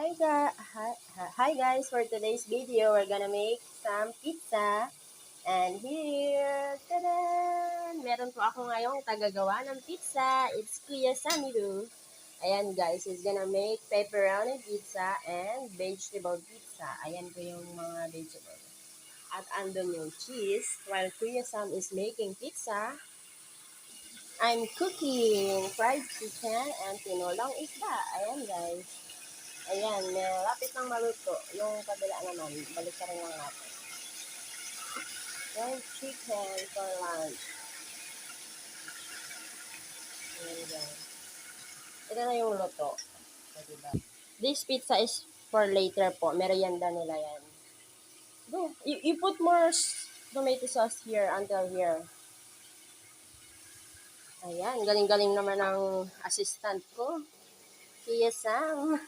Hi guys, for today's video, we're gonna make some pizza. And here, tada! Meron po ako ngayong tagagawa ng pizza. It's Kuya Samiru. Ayan guys, he's gonna make pepperoni pizza and vegetable pizza. Ayan po yung mga vegetable. At andun yung cheese. While Kuya Sam is making pizza, I'm cooking fried chicken and tinolang isda. Ayan guys. Ayan, lapit ng maluto. Yung kabila naman, balik ka rin lang natin. Fried chicken for lunch. Ayan guys. Ito na yung luto. So, diba? This pizza is for later po. Merienda nila yan. Go. You put more tomato sauce here until here. Ayan, galing-galing naman ang assistant ko. Kuya Sam.